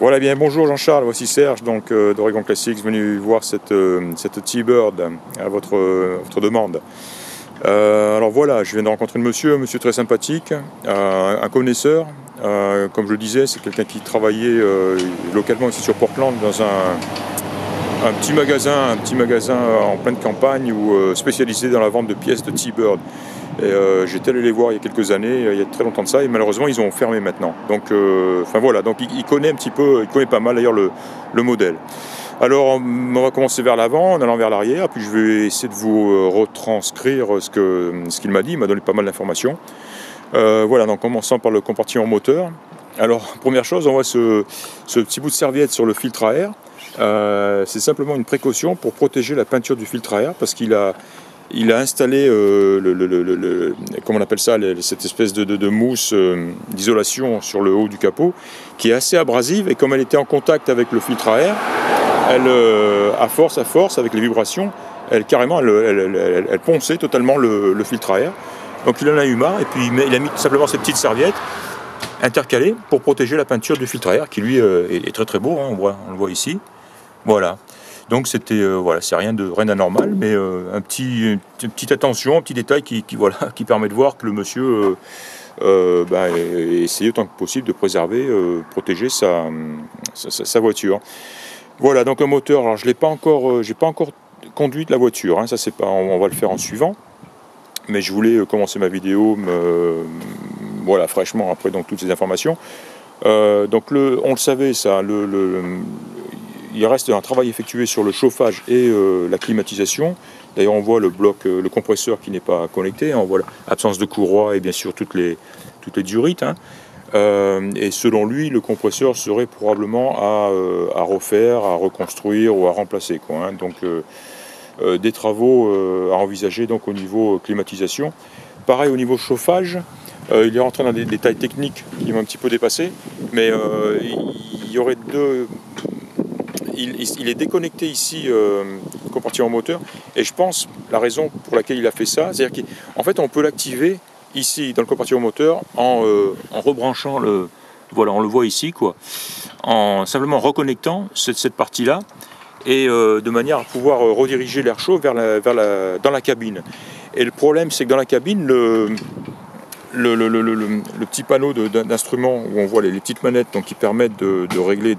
Voilà, bien bonjour Jean-Charles, voici Serge donc d'Oregon Classics, venu voir cette T-Bird à votre demande. Alors voilà, je viens de rencontrer un monsieur très sympathique, un connaisseur. Comme je le disais, c'est quelqu'un qui travaillait localement ici sur Portland dans un petit magasin en pleine campagne spécialisé dans la vente de pièces de T-Bird. J'étais allé les voir il y a quelques années, il y a très longtemps de ça, et malheureusement ils ont fermé maintenant. Donc, voilà, donc il connaît un petit peu, il connaît pas mal d'ailleurs le modèle. Alors on va commencer vers l'avant, en allant vers l'arrière, puis je vais essayer de vous retranscrire ce qu'il m'a dit. Il m'a donné pas mal d'informations. Voilà, donc commençant par le compartiment moteur. Alors première chose, on voit ce petit bout de serviette sur le filtre à air. C'est simplement une précaution pour protéger la peinture du filtre à air, parce qu'il a installé comment on appelle ça, cette espèce de mousse d'isolation sur le haut du capot qui est assez abrasive, et comme elle était en contact avec le filtre à air, elle, à force avec les vibrations, elle ponçait totalement le filtre à air. Donc il en a eu marre, et puis il a mis simplement ces petites serviettes intercalées pour protéger la peinture du filtre à air qui lui est très très beau, hein, on le voit ici. Voilà. Donc c'était voilà, c'est rien d'anormal, mais une petite attention, un petit détail qui permet de voir que le monsieur essaye autant que possible de préserver, protéger sa voiture. Voilà, donc un moteur. Alors je l'ai pas encore, j'ai pas encore conduit de la voiture, hein, ça c'est pas, on va le faire en suivant. Mais je voulais commencer ma vidéo voilà, fraîchement après donc toutes ces informations. Donc on le savait ça, il reste un travail effectué sur le chauffage et la climatisation. D'ailleurs on voit le bloc, le compresseur qui n'est pas connecté, on voit l'absence de courroie et bien sûr toutes les durites, hein. Et selon lui, le compresseur serait probablement à refaire, à reconstruire ou à remplacer, quoi, hein. Donc des travaux à envisager donc au niveau climatisation. Pareil au niveau chauffage, il est rentré dans des détails techniques qui m'ont un petit peu dépassé, mais il y aurait deux... Il est déconnecté ici, le compartiment moteur, et je pense la raison pour laquelle il a fait ça, c'est-à-dire qu'en fait on peut l'activer ici dans le compartiment moteur en rebranchant voilà, on le voit ici, quoi, en simplement reconnectant cette partie-là, et de manière à pouvoir rediriger l'air chaud dans la cabine. Et le problème, c'est que dans la cabine, le petit panneau d'instruments où on voit les petites manettes donc, qui permettent de régler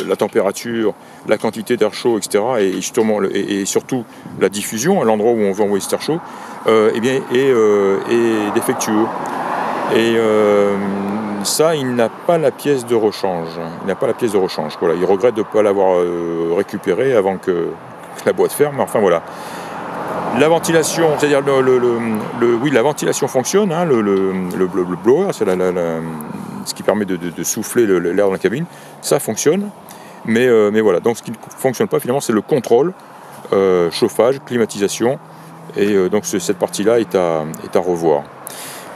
la température, la quantité d'air chaud, etc. Et surtout la diffusion, à l'endroit où on veut envoyer cet air chaud, est défectueux. Et ça, il n'a pas la pièce de rechange. Voilà. Il regrette de ne pas l'avoir récupéré avant que la boîte ferme. Enfin voilà. La ventilation, c'est-à-dire oui, la ventilation fonctionne, hein, le blower, c'est ce qui permet de souffler l'air dans la cabine, ça fonctionne, mais voilà. Donc ce qui ne fonctionne pas finalement, c'est le contrôle, chauffage, climatisation, et donc cette partie-là est à revoir.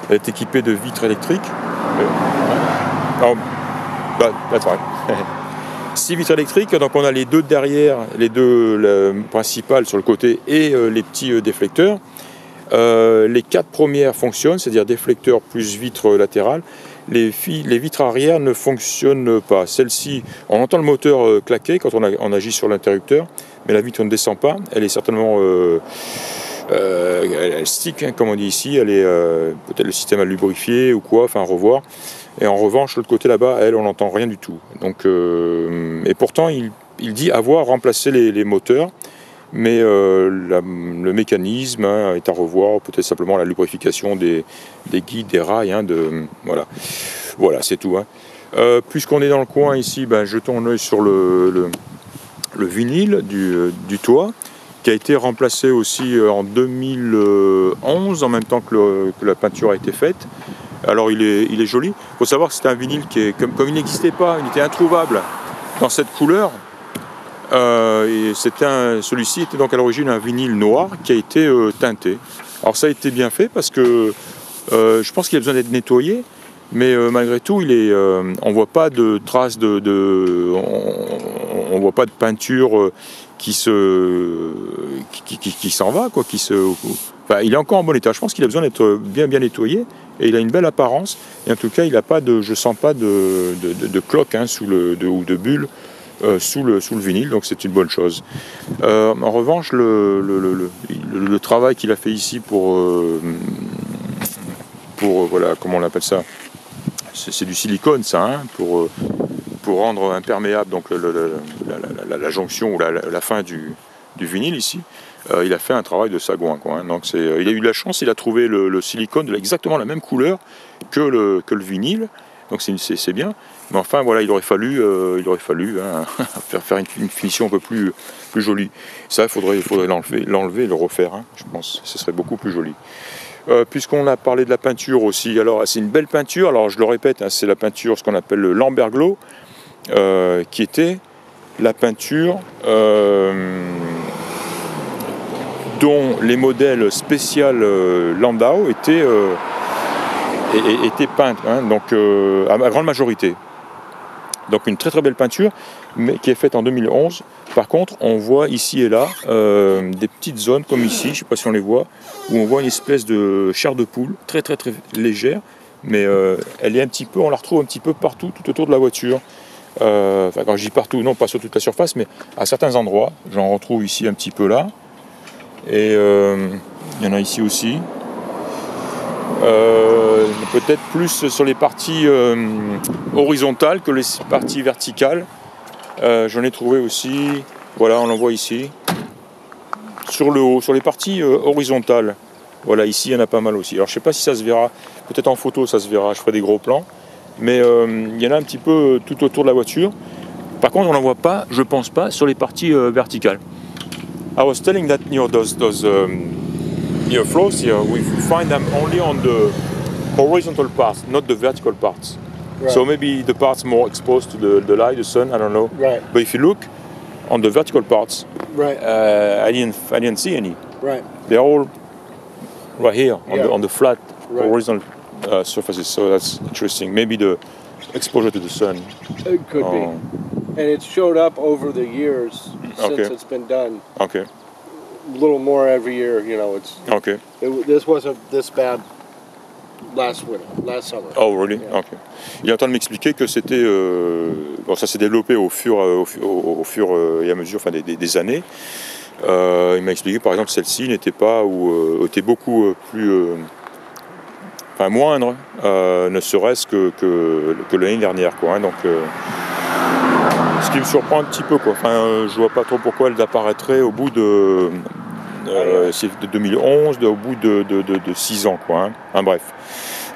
Elle est équipée de vitres électriques. That's right. 6 vitres électriques, donc on a les deux derrière, les deux principales sur le côté et les petits déflecteurs. Les 4 premières fonctionnent, c'est-à-dire déflecteurs plus vitres latérales. Les vitres arrière ne fonctionnent pas. Celle-ci, on entend le moteur claquer quand on agit sur l'interrupteur, mais la vitre ne descend pas. Elle est certainement elle stick, hein, comme on dit ici. Elle est peut-être le système à lubrifier ou quoi, enfin à revoir. Et en revanche, l'autre côté là-bas, on n'entend rien du tout. Donc, et pourtant, il dit avoir remplacé les moteurs, mais le mécanisme, hein, est à revoir, peut-être simplement la lubrification des guides, des rails, hein, voilà, c'est tout, hein. Puisqu'on est dans le coin ici, jetons un œil sur le vinyle du toit, qui a été remplacé aussi en 2011, en même temps que la peinture a été faite. Alors il est joli. Il faut savoir que c'est un vinyle qui est, comme il n'existait pas, il était introuvable dans cette couleur. Et celui-ci était donc à l'origine un vinyle noir qui a été teinté. Alors ça a été bien fait parce que je pense qu'il a besoin d'être nettoyé, mais malgré tout, on voit pas de traces on voit pas de peinture qui s'en va, quoi, il est encore en bon état. Je pense qu'il a besoin d'être bien nettoyé. et il a une belle apparence. Et en tout cas, il a pas de, je sens pas de cloque hein, ou de bulle sous le vinyle, donc c'est une bonne chose. En revanche, le travail qu'il a fait ici pour voilà, comment on appelle ça, c'est du silicone ça, hein, pour rendre imperméable donc la jonction ou la fin du vinyle ici. Il a fait un travail de sagouin, quoi, hein. Donc il a eu de la chance, il a trouvé le silicone de exactement la même couleur que le vinyle, donc c'est bien. Mais enfin voilà, il aurait fallu hein, faire une finition un peu plus jolie. Ça, il faudrait l'enlever et le refaire, hein, je pense, ce serait beaucoup plus joli. Puisqu'on a parlé de la peinture aussi, alors c'est une belle peinture, alors je le répète, hein, c'est la peinture, ce qu'on appelle le Lambert Glow, qui était la peinture dont les modèles spécial Landau étaient peints, hein, donc à grande majorité. Donc une très très belle peinture, mais qui est faite en 2011. Par contre, on voit ici et là des petites zones comme ici, je ne sais pas si on les voit, où on voit une espèce de chair de poule très très très légère, mais elle est un petit peu, on la retrouve un petit peu partout, tout autour de la voiture. Enfin, quand je dis partout, non pas sur toute la surface, mais à certains endroits. J'en retrouve ici un petit peu là, et il y en a ici aussi. Peut-être plus sur les parties horizontales que les parties verticales. J'en ai trouvé aussi, voilà, on l'en voit ici, sur le haut, sur les parties horizontales. Voilà, ici il y en a pas mal aussi. Alors je sais pas si ça se verra, peut-être en photo ça se verra, je ferai des gros plans, mais il y en a un petit peu tout autour de la voiture. Par contre on n'en voit pas, je pense pas, sur les parties verticales. I was telling that those flows here, we find them only on the horizontal parts, not the vertical parts. Right. So maybe the parts more exposed to the light, the sun, I don't know. Right. But if you look on the vertical parts, right. I didn't see any. Right. They're all right here on the flat right. horizontal surfaces. So that's interesting. Maybe the exposure to the sun. It could be. And it's showed up over the years since it's been done. Okay. A little more every year, you know. Okay. This wasn't this bad last summer. Oh, really? Yeah. Okay. Il est en train de m'expliquer que c'était... bon, ça s'est développé au fur et à mesure des années. Il m'a expliqué, par exemple, celle-ci n'était pas ou était beaucoup plus... enfin, moindre, ne serait-ce que l'année dernière, quoi, hein, donc... ce qui me surprend un petit peu, quoi. Enfin, je vois pas trop pourquoi elle apparaîtrait au bout de... c'est de 2011, au bout de 6 ans, quoi, hein. Enfin, bref.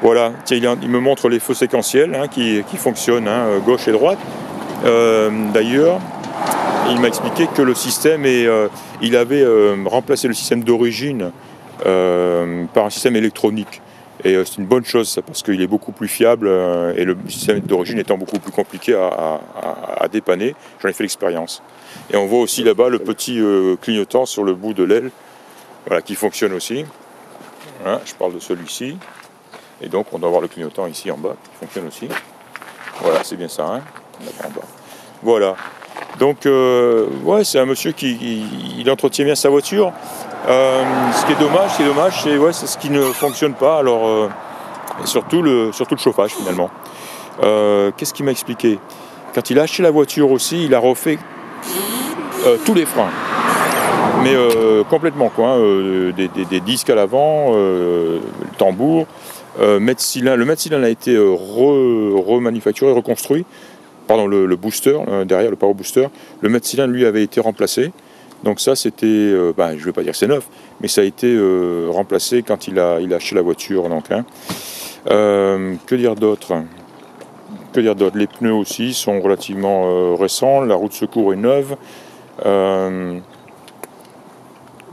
Voilà, tiens, il me montre les feux séquentiels hein, qui fonctionnent, hein, gauche et droite. D'ailleurs, il m'a expliqué que le système il avait remplacé le système d'origine par un système électronique. Et c'est une bonne chose, ça, parce qu'il est beaucoup plus fiable et le système d'origine étant beaucoup plus compliqué à dépanner. J'en ai fait l'expérience. Et on voit aussi là-bas le petit clignotant sur le bout de l'aile, voilà, qui fonctionne aussi. Hein, je parle de celui-ci. Et donc on doit avoir le clignotant ici en bas qui fonctionne aussi. Voilà, c'est bien ça, hein, en bas. Voilà. Donc ouais, c'est un monsieur qui entretient bien sa voiture. Ce qui est dommage, c'est ce qui ne fonctionne pas. Alors surtout le chauffage finalement. Qu'est-ce qu'il m'a expliqué? Quand il a acheté la voiture aussi, il a refait tous les freins, mais complètement, quoi, hein, des disques à l'avant, le tambour. Le mètre-cylindre a été remanufacturé, reconstruit. Pardon, le booster, derrière le power booster, le mètre-cylindre lui avait été remplacé. Donc ça c'était, je ne vais pas dire c'est neuf, mais ça a été remplacé quand il a acheté la voiture. Donc, hein. Que dire d'autre? Les pneus aussi sont relativement récents, la roue de secours est neuve.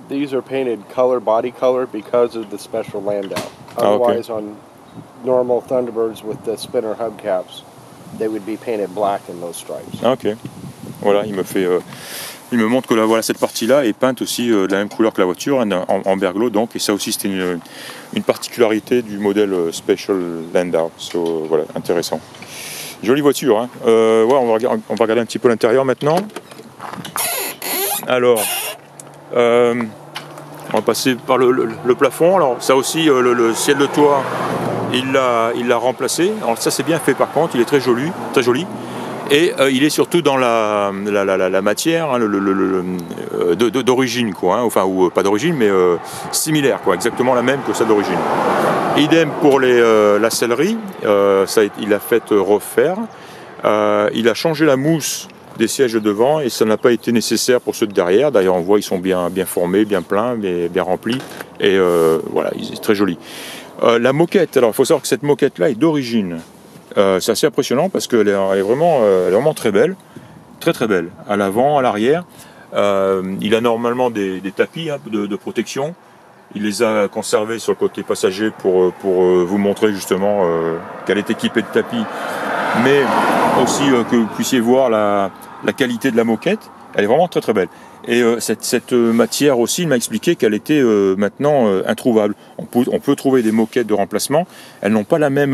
These are painted body color because of the special Landau. Otherwise, on normal Thunderbirds with the spinner hubcaps, they would be painted black in those stripes. Ah, ok. Voilà, il me montre que voilà, cette partie-là est peinte aussi de la même couleur que la voiture, en berglo donc, et ça aussi c'était une particularité du modèle Special Landau. So, voilà, intéressant. Jolie voiture, hein. Ouais, on va regarder un petit peu l'intérieur maintenant. Alors, on va passer par le plafond. Alors ça aussi, le ciel de toit il l'a remplacé. Alors ça c'est bien fait par contre, il est très joli, très joli. Et il est surtout dans la matière hein, d'origine, quoi, hein, enfin, ou pas d'origine, mais similaire, quoi, exactement la même que celle d'origine. Idem pour la sellerie, il a fait refaire. Il a changé la mousse des sièges de devant et ça n'a pas été nécessaire pour ceux de derrière. D'ailleurs, on voit ils sont bien formés, bien pleins, bien remplis. Et voilà, il est très joli. La moquette, alors il faut savoir que cette moquette-là est d'origine. C'est assez impressionnant parce qu'elle est vraiment très belle, très belle, à l'avant, à l'arrière. Il a normalement des tapis hein, de protection. Il les a conservés sur le côté passager pour vous montrer justement qu'elle est équipée de tapis, mais aussi que vous puissiez voir la qualité de la moquette. Elle est vraiment très belle. Et cette matière aussi, il m'a expliqué qu'elle était maintenant introuvable. On peut trouver des moquettes de remplacement. Elles n'ont pas la même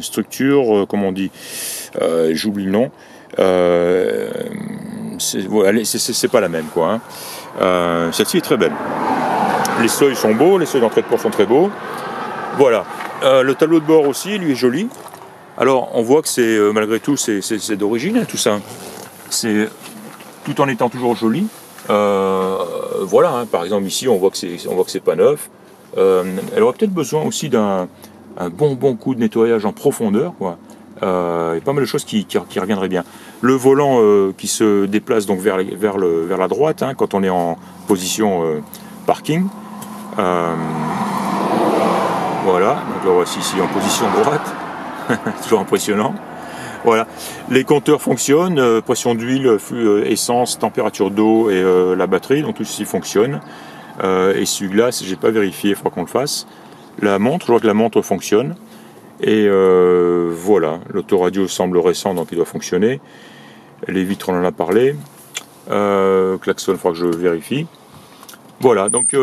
structure, comment on dit, j'oublie le nom. C'est pas la même, quoi. Hein. Celle-ci est très belle. Les seuils sont beaux, les seuils d'entrée de port sont très beaux. Voilà. Le tableau de bord aussi, lui, est joli. Alors, on voit que c'est malgré tout, c'est d'origine, hein, tout ça. C'est tout en étant toujours joli. Voilà, hein, par exemple ici, on voit que c'est pas neuf. Elle aurait peut-être besoin aussi d'un bon coup de nettoyage en profondeur, quoi. Il y a pas mal de choses qui reviendraient bien. Le volant qui se déplace donc vers la droite, hein, quand on est en position parking. Voilà, donc là voici ici en position droite. Toujours impressionnant. Voilà, les compteurs fonctionnent, pression d'huile, essence, température d'eau et la batterie, donc tout ceci fonctionne. Essuie-glace, j'ai pas vérifié, il faudra qu'on le fasse. La montre, je vois que la montre fonctionne. Et voilà, l'autoradio semble récent, donc il doit fonctionner. Les vitres, on en a parlé. Klaxon, il faudra que je vérifie. Voilà, donc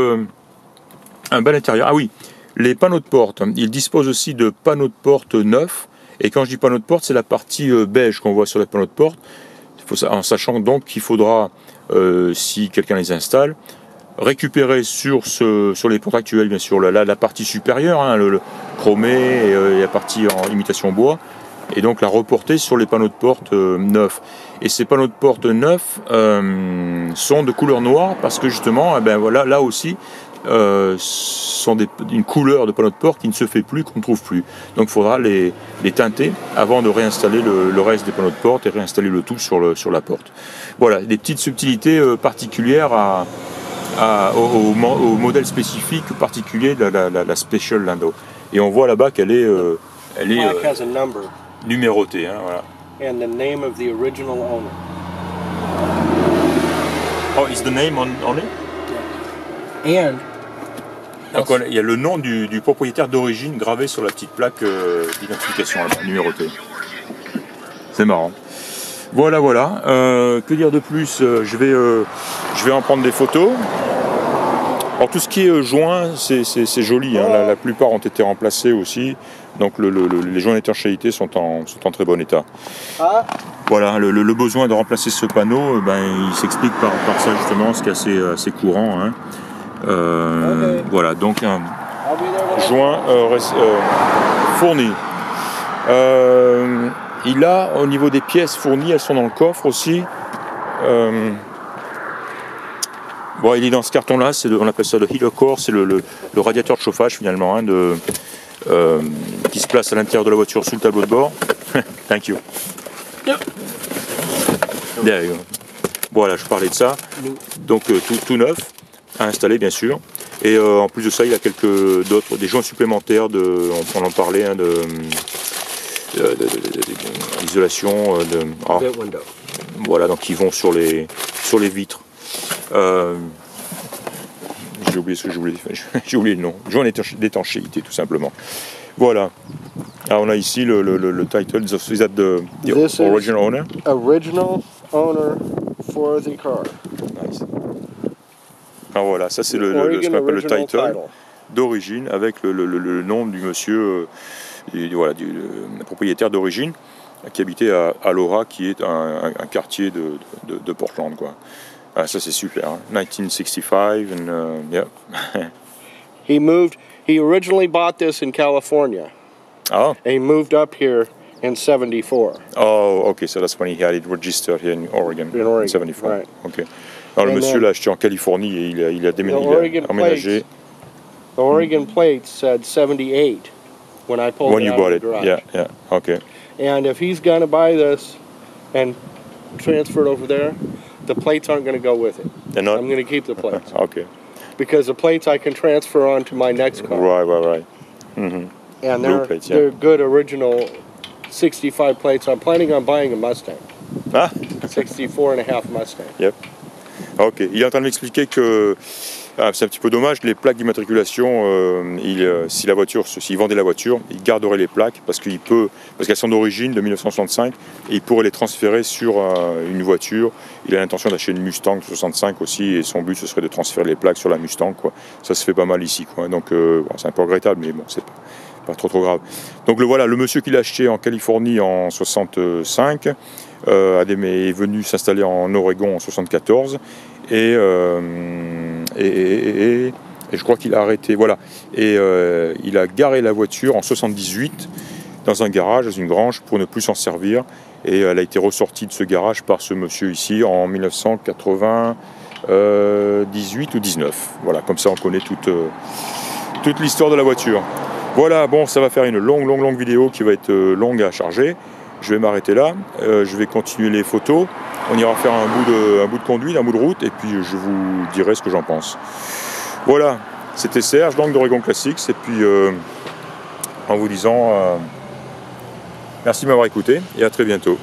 un bel intérieur. Ah oui, les panneaux de porte, il dispose aussi de panneaux de porte neufs. Et quand je dis panneau de porte, c'est la partie beige qu'on voit sur les panneaux de porte. En sachant donc qu'il faudra, si quelqu'un les installe, récupérer sur les portes actuelles, bien sûr, la partie supérieure, hein, le chromé et la partie en imitation bois, et donc la reporter sur les panneaux de porte neufs. Et ces panneaux de porte neufs sont de couleur noire parce que justement, eh ben voilà, là aussi, sont une couleur de panneau de porte qui ne se fait plus, qu'on ne trouve plus. Donc il faudra les teinter avant de réinstaller le reste des panneaux de porte et réinstaller le tout sur la porte. Voilà, des petites subtilités particulières au modèle spécifique particulier de la Special Lando. Et on voit là-bas qu'elle est, numérotée. Hein, voilà. And the name of the original owner. Oh, is the name on it? Yeah. And donc il y a le nom du propriétaire d'origine gravé sur la petite plaque d'identification numérotée. C'est marrant. Voilà. Que dire de plus? Je vais en prendre des photos. Alors tout ce qui est joint, c'est joli. Hein. La plupart ont été remplacés aussi. Donc les joints d'étanchéité sont en très bon état. Voilà, le besoin de remplacer ce panneau, il s'explique par ça justement, ce qui est assez courant. Hein. Voilà, donc un joint fourni. Il a, au niveau des pièces fournies, elles sont dans le coffre aussi. Bon, il est dans ce carton-là, on appelle ça le heater core, c'est le radiateur de chauffage finalement, hein, qui se place à l'intérieur de la voiture sous le tableau de bord. Thank you. There you go. Voilà, je parlais de ça. Donc tout neuf, à installer bien sûr. Et en plus de ça, il y a des joints supplémentaires, on en parlait, hein, d'isolation. Voilà, donc ils vont sur les vitres. J'ai oublié ce que je voulais faire. J'ai oublié le nom. Joint d'étanchéité, tout simplement. Voilà. Alors on a ici le title. Is that the original owner? Original owner for the car. Nice. Alors voilà, ça c'est ce qu'on appelle le title d'origine avec le nom du monsieur, voilà, du propriétaire d'origine qui habitait à Laura, qui est un quartier de Portland, quoi. Ah, ça c'est super, hein. 1965 and yeah. He moved He originally bought this in California. Oh. And he moved up here in 74. Oh, okay, so that's when he had it registered here in Oregon. In Oregon, 74. right. Okay. Alors le monsieur l'a acheté en Californie et il a emménagé. The Oregon plate said 78 when I pulled it out of the garage. Yeah, okay. And if he's going to buy this and transfer it over there, the plates aren't going to go with it. They're not? I'm going to keep the plates. Okay. Because the plates I can transfer on to my next car. Right. Mm-hmm. And plates, they're good original 65 plates. I'm planning on buying a Mustang. Ah 64.5 Mustang. Yep. Ok, il est en train de m'expliquer que c'est un petit peu dommage, les plaques d'immatriculation, s'il vendait la voiture, il garderait les plaques parce qu'elles sont d'origine de 1965 et il pourrait les transférer sur une voiture. Il a l'intention d'acheter une Mustang 65 aussi et son but ce serait de transférer les plaques sur la Mustang, quoi. Ça se fait pas mal ici, quoi. Donc bon, c'est un peu regrettable, mais bon, c'est pas trop grave. Donc voilà, le monsieur qui l'a acheté en Californie en 65 est venu s'installer en Oregon en 74 et je crois qu'il a arrêté, voilà, et il a garé la voiture en 78 dans un garage, dans une grange, pour ne plus s'en servir, et elle a été ressortie de ce garage par ce monsieur ici en 1998 ou 19. Voilà, comme ça on connaît toute l'histoire de la voiture. Voilà, bon, ça va faire une longue vidéo qui va être longue à charger. Je vais m'arrêter là, je vais continuer les photos, on ira faire un bout de conduite, un bout de route, et puis je vous dirai ce que j'en pense. Voilà, c'était Serge, donc d'Oregon Classics, et puis en vous disant merci de m'avoir écouté, et à très bientôt.